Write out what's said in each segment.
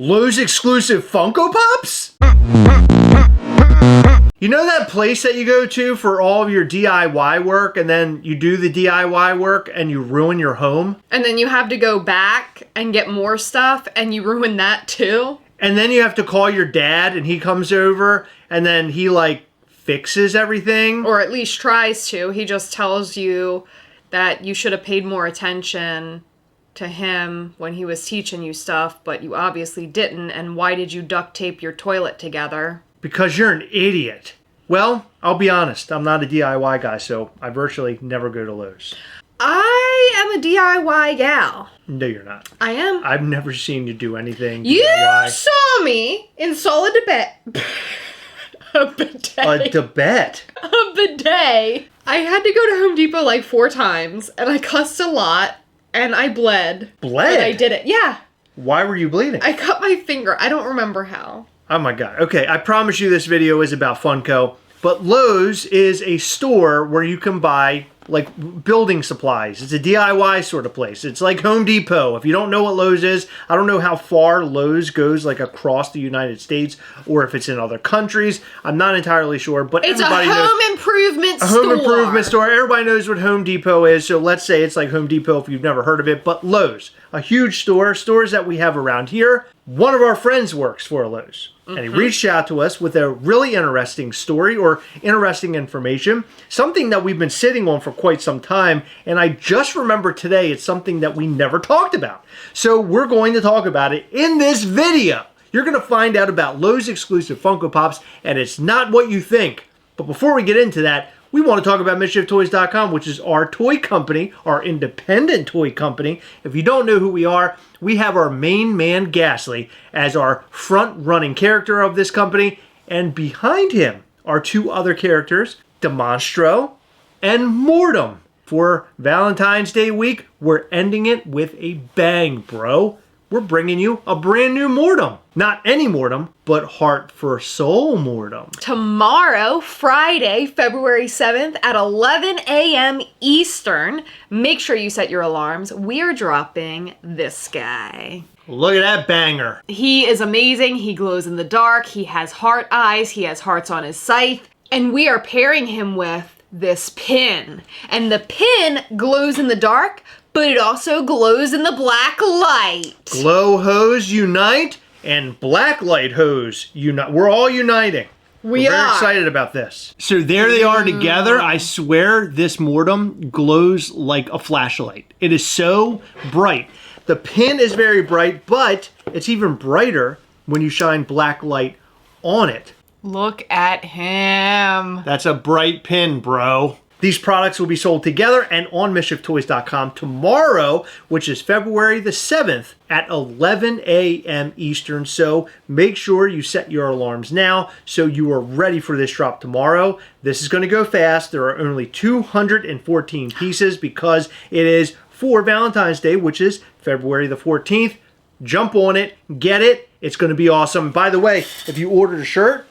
Lowe's exclusive Funko Pops? You know that place that you go to for all of your DIY work, and then you do the DIY work and you ruin your home? And then you have to go back and get more stuff and you ruin that too? And then you have to call your dad and he comes over and then he like fixes everything? Or at least tries to. He just tells you that you should have paid more attention to him when he was teaching you stuff, but you obviously didn't. And why did you duct tape your toilet together? Because you're an idiot. Well, I'll be honest, I'm not a DIY guy, so I virtually never go to Lowe's. I am a DIY gal. No, you're not. I am. I've never seen you do anything You DIY. saw me install a bidet. A bidet. A bidet? A bidet. I had to go to Home Depot like 4 times, and I cussed a lot, and I bled. Bled? But I did it. Yeah. Why were you bleeding? I cut my finger. I don't remember how. Oh my god. Okay, I promise you this video is about Funko, but Lowe's is a store where you can buy like building supplies. It's a DIY sort of place. It's like Home Depot. If you don't know what Lowe's is, I don't know how far Lowe's goes like across the United States or if it's in other countries. I'm not entirely sure, but It's everybody a knows. home improvement store. A home improvement store. Everybody knows what Home Depot is, so let's say it's like Home Depot if you've never heard of it. But Lowe's, a huge store, stores that we have around here. One of our friends works for Lowe's, and he reached out to us with a really interesting story or interesting information, something that we've been sitting on for quite some time, and I just remember today it's something that we never talked about. So we're going to talk about it in this video. You're going to find out about Lowe's exclusive Funko Pops, and it's not what you think. But before we get into that, we want to talk about MischiefToys.com, which is our toy company, our independent toy company. If you don't know who we are, we have our main man, Ghastly, as our front-running character of this company. And behind him are 2 other characters, Demonstro and Mortem. For Valentine's Day week, we're ending it with a bang, bro. We're bringing you a brand new Mortem. Not any Mortem, but Heart for Soul Mortem. Tomorrow, Friday, February 7th at 11 a.m. Eastern. Make sure you set your alarms. We are dropping this guy. Look at that banger. He is amazing. He glows in the dark. He has heart eyes. He has hearts on his scythe. And we are pairing him with this pin. And the pin glows in the dark, but it also glows in the black light. Glow hose unite and black light hose unite. We're all uniting. We're very excited about this. So there they are together. I swear this Mortem glows like a flashlight. It is so bright. The pin is very bright, but it's even brighter when you shine black light on it. Look at him. That's a bright pin, bro. These products will be sold together and on MischiefToys.com tomorrow, which is February the 7th at 11 a.m. Eastern. So make sure you set your alarms now so you are ready for this drop tomorrow. This is going to go fast. There are only 214 pieces because it is for Valentine's Day, which is February the 14th. Jump on it, get it. It's going to be awesome. By the way, if you ordered a shirt,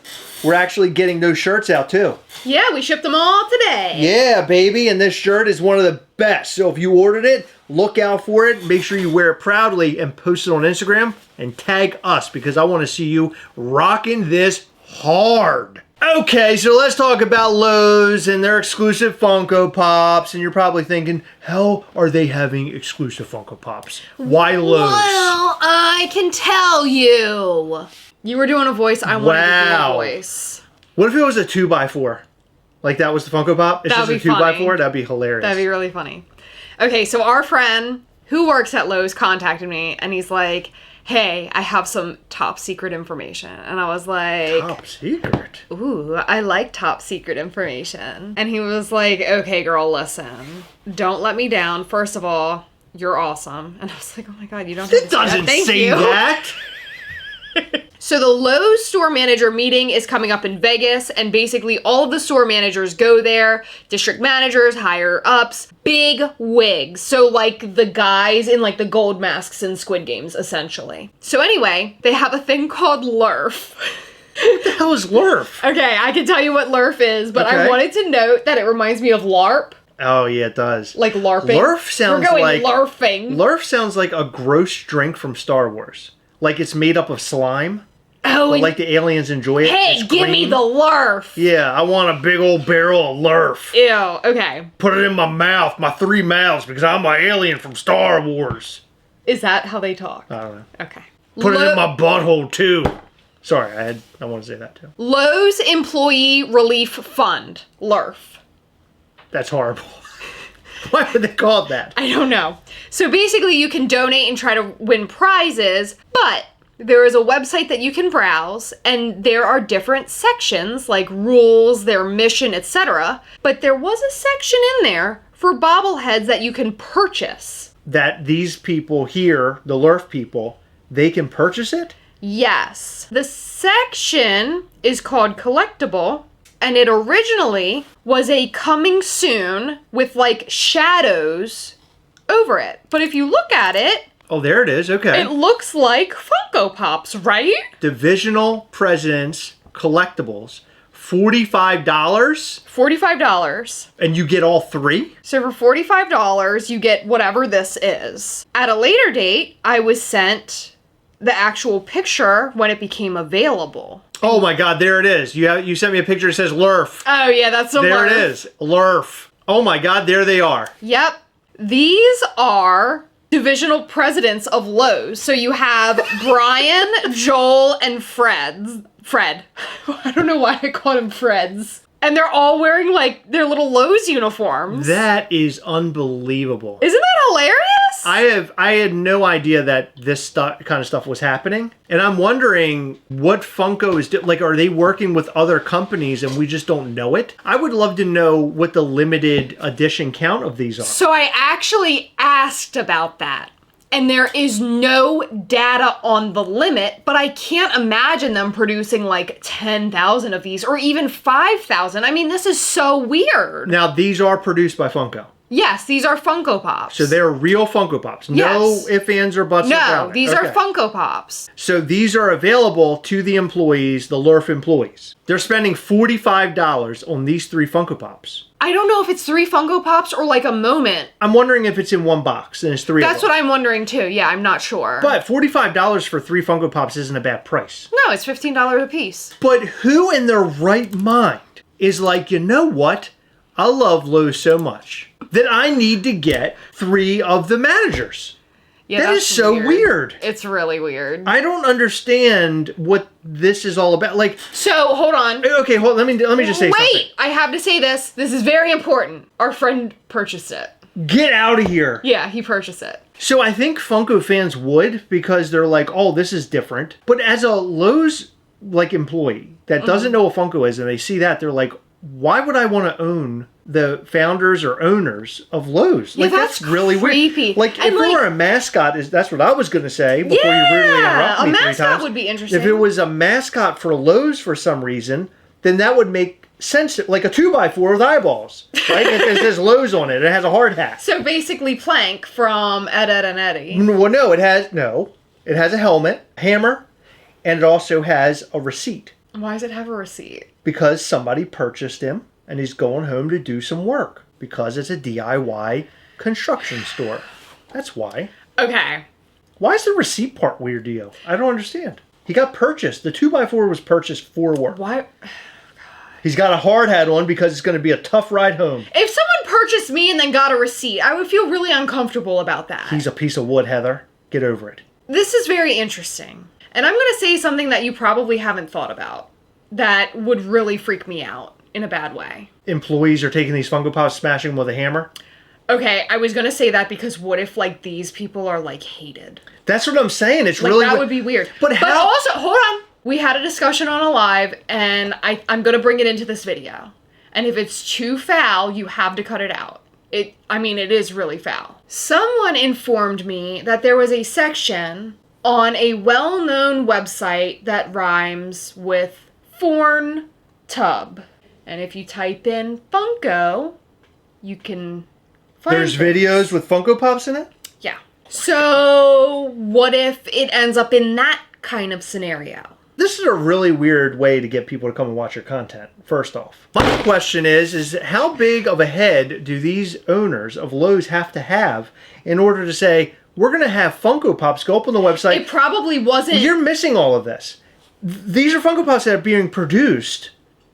we're actually getting those shirts out too. Yeah, we shipped them all today. Yeah, baby, and this shirt is one of the best. So if you ordered it, look out for it. Make sure you wear it proudly and post it on Instagram and tag us because I want to see you rocking this hard. Okay, so let's talk about Lowe's and their exclusive Funko Pops. And you're probably thinking, how are they having exclusive Funko Pops? Why Lowe's? Well, I can tell you. You were doing a voice, I wanted to do a voice. What if it was a 2x4? Like that was the Funko Pop? It's That'd just a 2x4? That'd be hilarious. That'd be really funny. Okay, so our friend who works at Lowe's contacted me and he's like, hey, I have some top secret information. And I was like, top secret? Ooh, I like top secret information. And he was like, okay, girl, listen. Don't let me down. First of all, you're awesome. And I was like, oh my God, you don't have to It doesn't say that. So the Lowe's store manager meeting is coming up in Vegas, and basically all of the store managers go there, district managers, higher ups, big wigs. So like the guys in like the gold masks in Squid Games, essentially. So anyway, they have a thing called LURF. What the hell is LURF? Okay, I can tell you what LURF is, but Okay. I wanted to note that it reminds me of LARP. Oh yeah, it does. Like LARPing. LURF sounds We're going like LARPing. LURF sounds like a gross drink from Star Wars. like it's made up of slime. Oh, But like the aliens enjoy it. hey, It's give me green. the Lurf. Yeah, I want a big old barrel of Lurf. Ew, okay. Put it in my mouth, my 3 mouths, because I'm an alien from Star Wars. Is that how they talk? I don't know. Okay. Put it in my butthole too. Sorry, I want to say that too. Lowe's Employee Relief Fund, Lurf. That's horrible. Why would they call it that? I don't know. So basically you can donate and try to win prizes, but there is a website that you can browse and there are different sections like rules, their mission, etc. But there was a section in there for bobbleheads that you can purchase. That these people here, the Lurf people, they can purchase it? Yes. The section is called Collectible, and it originally was a coming soon with like shadows over it. But if you look at it, Oh, there it is. Okay. it looks like Funko Pops, right? Divisional Presidents Collectibles. $45? $45. And you get all 3? So for $45, you get whatever this is. At a later date, I was sent the actual picture when it became available. Oh my God, there it is. You sent me a picture that says Lurf. Oh yeah, that's so There Lurf. it is. Lurf. Oh my God, there they are. Yep. These are divisional presidents of Lowe's. So you have Brian, Joel, and Fred. I don't know why I called him Freds. And they're all wearing like their little Lowe's uniforms. That is unbelievable. Isn't that hilarious? I had no idea that this kind of stuff was happening. And I'm wondering what Funko is like, are they working with other companies and we just don't know it? I would love to know what the limited edition count of these are. So I actually asked about that. And there is no data on the limit, but I can't imagine them producing like 10,000 of these or even 5,000. I mean, this is so weird. Now, these are produced by Funko. Yes, these are Funko Pops. So they're real Funko Pops. No Yes. ifs, ands, or buts No, around it. these are Okay. Funko Pops. So these are available to the employees, the Lurf employees. They're spending $45 on these 3 Funko Pops. I don't know if it's 3 Funko Pops or like a moment. I'm wondering if it's in one box and it's 3 That's of them. what I'm wondering too. Yeah, I'm not sure. But $45 for 3 Funko Pops isn't a bad price. No, it's $15 a piece. But who in their right mind is like, you know what? I love Lowe's so much that I need to get 3 of the managers. Yeah, That that's is so weird. It's really weird. I don't understand what this is all about. Like, So, hold on. okay, hold. Let me just say something. Wait, I have to say this. This is very important. Our friend purchased it. Get out of here. Yeah, he purchased it. So I think Funko fans would, because they're like, oh, this is different. But as a Lowe's like employee that doesn't know what Funko is and they see that, they're like, why would I want to own the founders or owners of Lowe's? Yeah, Like, that's really creepy. weird. Like, And, if like- it were a mascot, that's what I was going to say before you rudely interrupt a me 3 mascot times. would be interesting. If it was a mascot for Lowe's for some reason, then that would make sense. Like a 2x4 with eyeballs, right? It says Lowe's on it. It has a hard hat. So basically Plank from Ed, Edd and Eddy. Well, no, it has a helmet, hammer, and it also has a receipt Why does it have a receipt? because somebody purchased him and he's going home to do some work because it's a DIY construction store. That's why. Okay. Why is the receipt part weird to you? I don't understand. He got purchased. The 2x4 was purchased for work. Why? He's got a hard hat on because it's going to be a tough ride home. If someone purchased me and then got a receipt, I would feel really uncomfortable about that. He's a piece of wood, Heather. Get over it. This is very interesting. And I'm going to say something that you probably haven't thought about that would really freak me out in a bad way. Employees are taking these Funko Pops, smashing them with a hammer. Okay, I was going to say that because what if, like, these people are, like, hated? That's what I'm saying. It's Like, really... that would be weird. But how... also, hold on. We had a discussion on a live, and I'm going to bring it into this video. And if it's too foul, you have to cut it out. It is really foul. Someone informed me that there was a section on a well-known website that rhymes with Forn Tub. And if you type in Funko, you can find There's things. videos with Funko Pops in it? Yeah. So, what if it ends up in that kind of scenario? This is a really weird way to get people to come and watch your content, first off. My question is how big of a head do these owners of Lowe's have to have in order to say, we're going to have Funko Pops go up on the website. It probably wasn't. You're missing all of this. These are Funko Pops that are being produced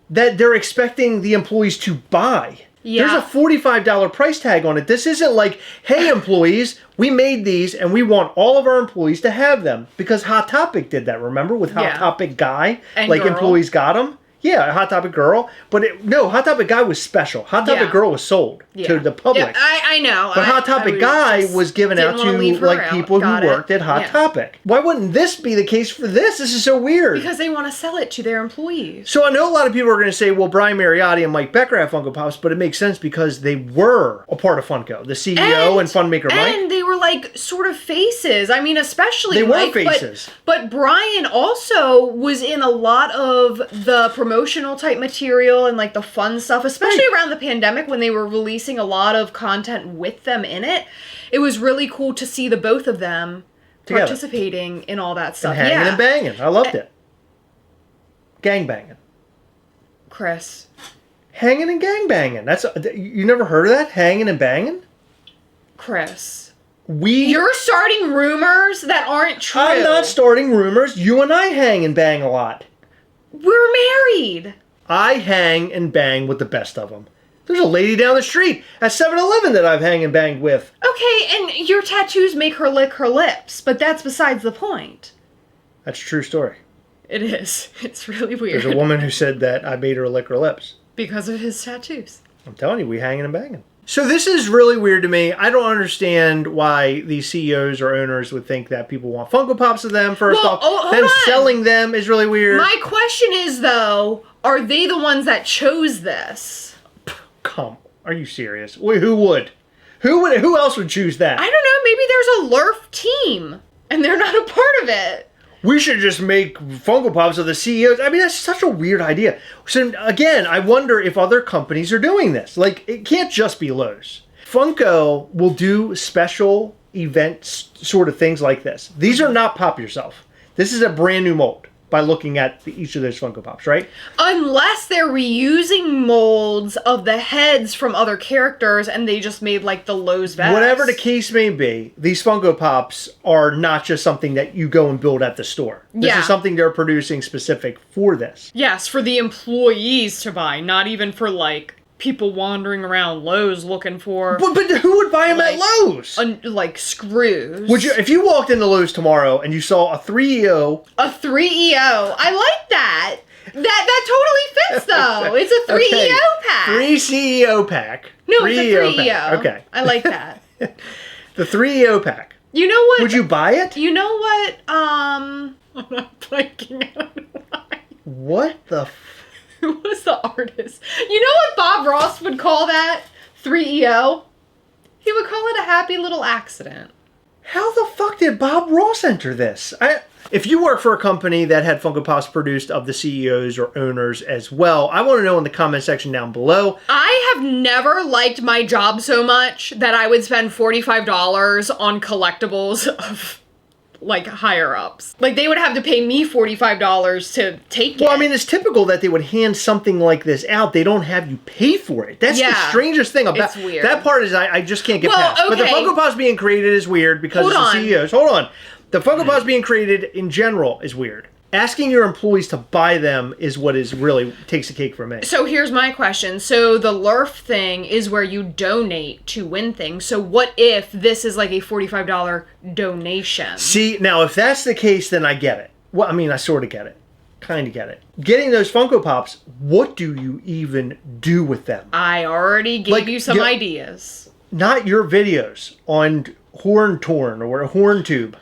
that they're expecting the employees to buy. Yeah. There's a $45 price tag on it. This isn't like, hey, employees, we made these and we want all of our employees to have them. Because Hot Topic did that, remember? With Hot Topic Guy. And like, girl. employees got them. Yeah, Hot Topic Girl. But no, Hot Topic Guy was special. Hot Topic Girl was sold to the public. Yeah, I know. But Hot Topic Guy was given out to like people who worked at Hot Topic. Why wouldn't this be the case for this? This is so weird. Because they want to sell it to their employees. So I know a lot of people are going to say, well, Brian Mariotti and Mike Becker have Funko Pops, but it makes sense because they were a part of Funko. The CEO and Funmaker Mike. And they were like sort of faces. I mean, especially they Mike, were faces. But Brian also was in a lot of the promotional type material and like the fun stuff, especially around the pandemic when they were releasing a lot of content with them in it. It was really cool to see the both of them together, participating in all that stuff. And hanging and banging. I loved it. Gang banging. Chris. Hanging and gang banging. That's you never heard of that? Hanging and banging? Chris. You're starting rumors that aren't true. I'm not starting rumors. You and I hang and bang a lot. We're married. I hang and bang with the best of them. There's a lady down the street at 7-Eleven that I've hang and banged with. Okay, and your tattoos make her lick her lips, but that's besides the point. That's a true story. It is. It's really weird. There's a woman who said that I made her lick her lips. Because of his tattoos. I'm telling you, we hanging and banging. So this is really weird to me. I don't understand why these CEOs or owners would think that people want Funko Pops of them, first off. Them selling them is really weird. My question is, though, are they the ones that chose this? Come, are you serious? Who would? Who else would choose that? I don't know. Maybe there's a LURF team, and they're not a part of it. We should just make Funko Pops of the CEOs. I mean, that's such a weird idea. So, again, I wonder if other companies are doing this. Like, it can't just be Lowe's. Funko will do special events, sort of things like this. These are not Pop Yourself. This is a brand new mold by looking at each of those Funko Pops, right? Unless they're reusing molds of the heads from other characters and they just made like the Lowe's vest. Whatever the case may be, these Funko Pops are not just something that you go and build at the store. This is something they're producing specific for this. Yes, for the employees to buy, not even for like people wandering around Lowe's looking for... But who would buy them at Lowe's? Like screws. Would you, if you walked into Lowe's tomorrow and you saw a 3EO... A 3EO. I like that. That totally fits, though. It's a 3EO pack. 3 CEO pack. No, it's a 3EO. Pack. Okay. I like that. The 3EO pack. You know what? Would you buy it? You know what? I'm not blanking out why. What the... Who was the artist? You know what Bob Ross would call that? 3EO? He would call it a happy little accident. How the fuck did Bob Ross enter this? If you work for a company that had Funko Pops produced of the CEOs or owners as well, I want to know in the comment section down below. I have never liked my job so much that I would spend $45 on collectibles of... like higher ups. Like they would have to pay me $45 to take it. Well, I mean, it's typical that they would hand something like this out. They don't have you pay for it. That's the strangest thing about it's weird. That part is I just can't get past. Okay. But the Funko Pops being created is weird because it's the CEOs. Hold on. The Funko Pops being created in general is weird. Asking your employees to buy them is what is really takes the cake for me. So here's my question. So the LURF thing is where you donate to win things. So what if this is like a $45 donation? See, now if that's the case, then I get it. Well, I mean, I sort of get it. Kind of get it. Getting those Funko Pops, what do you even do with them? I already gave you some ideas. Not your videos on Horn Torn or Horn Tube.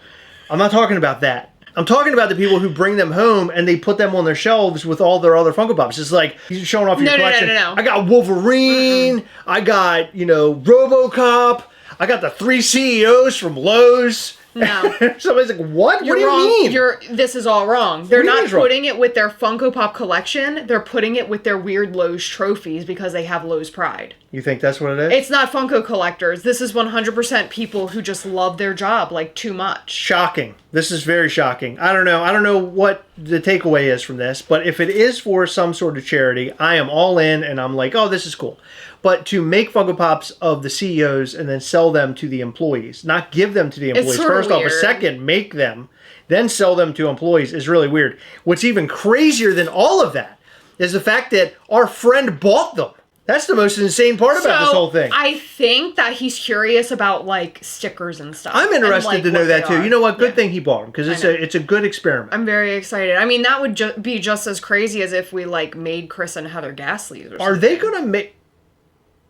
I'm not talking about that. I'm talking about the people who bring them home and they put them on their shelves with all their other Funko Pops. It's like, you're showing off your collection. No. I got Wolverine. I got, RoboCop. I got the 3 CEOs from Lowe's. No. Somebody's like, what? You're what do wrong. you mean? This is all wrong. They're not putting wrong? it with their Funko Pop collection. They're putting it with their weird Lowe's trophies because they have Lowe's pride. You think that's what it is? It's not Funko collectors. This is 100% people who just love their job, like, too much. Shocking. This is very shocking. I don't know. I don't know what the takeaway is from this, but if it is for some sort of charity, I am all in and I'm like, oh, this is cool. But to make Funko Pops of the CEOs and then sell them to the employees, not give them to the employees. First off, a second, make them, then sell them to employees is really weird. What's even crazier than all of that is the fact that our friend bought them. That's the most insane part about this whole thing. I think that he's curious about like stickers and stuff. I'm interested to know that too. You know what? Good thing he bought them because it's a good experiment. I'm very excited. I mean, that would be just as crazy as if we like made Chris and Heather Gasly or something. Are they going to make...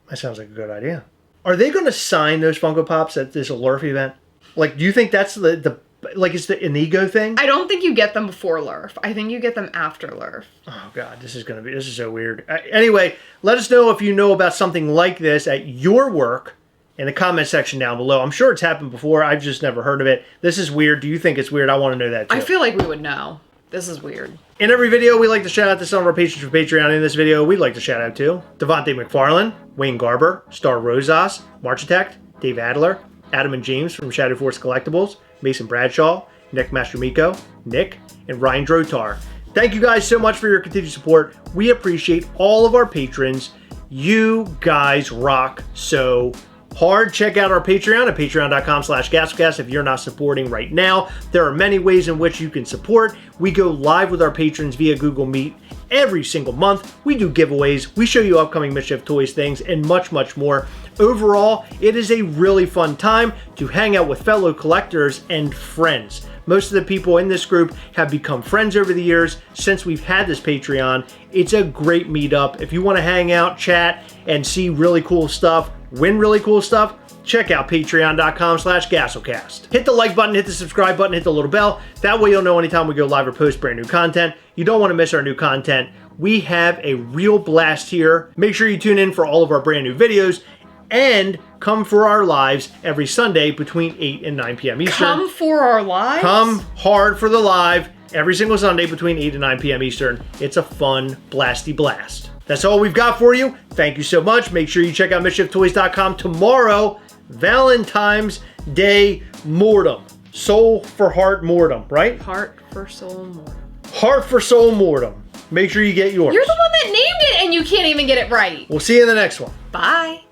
That sounds like a good idea. Are they going to sign those Funko Pops at this LERF event? Like, do you think that's like it's an ego thing? I don't think you get them before LERF. I think you get them after LERF. Oh God, this is so weird. Anyway, let us know if you know about something like this at your work in the comment section down below. I'm sure it's happened before. I've just never heard of it. This is weird. Do you think it's weird? I want to know that too. I feel like we would know. This is weird. In every video, we like to shout out to some of our patrons for Patreon. In this video, we'd like to shout out to Devontae McFarlane, Wayne Garber, Star Rosas, Marchitect, Dave Adler, Adam and James from Shadow Force Collectibles, Mason Bradshaw, Nick Mastromiko, Nick, and Ryan Drotar. Thank you guys so much for your continued support. We appreciate all of our patrons. You guys rock so hard. Check out our Patreon at patreon.com/Gastlecast if you're not supporting right now. There are many ways in which you can support. We go live with our patrons via Google Meet every single month. We do giveaways. We show you upcoming Mischief Toys things and much, much more. Overall, it is a really fun time to hang out with fellow collectors and friends. Most of the people in this group have become friends over the years since we've had this Patreon. It's a great meetup. If you want to hang out, chat, and see really cool stuff, win really cool stuff, check out patreon.com/Gastlecast. Hit the like button, hit the subscribe button, hit the little bell. That way you'll know anytime we go live or post brand new content. You don't want to miss our new content. We have a real blast here. Make sure you tune in for all of our brand new videos and come for our lives every Sunday between 8 and 9 p.m. Eastern. Come for our lives? Come hard for the live every single Sunday between 8 and 9 p.m. Eastern. It's a fun, blasty blast. That's all we've got for you. Thank you so much. Make sure you check out MischiefToys.com tomorrow. Valentine's Day Mortem. Soul for Heart Mortem, right? Heart for Soul Mortem. Heart for Soul Mortem. Make sure you get yours. You're the one that named it and you can't even get it right. We'll see you in the next one. Bye.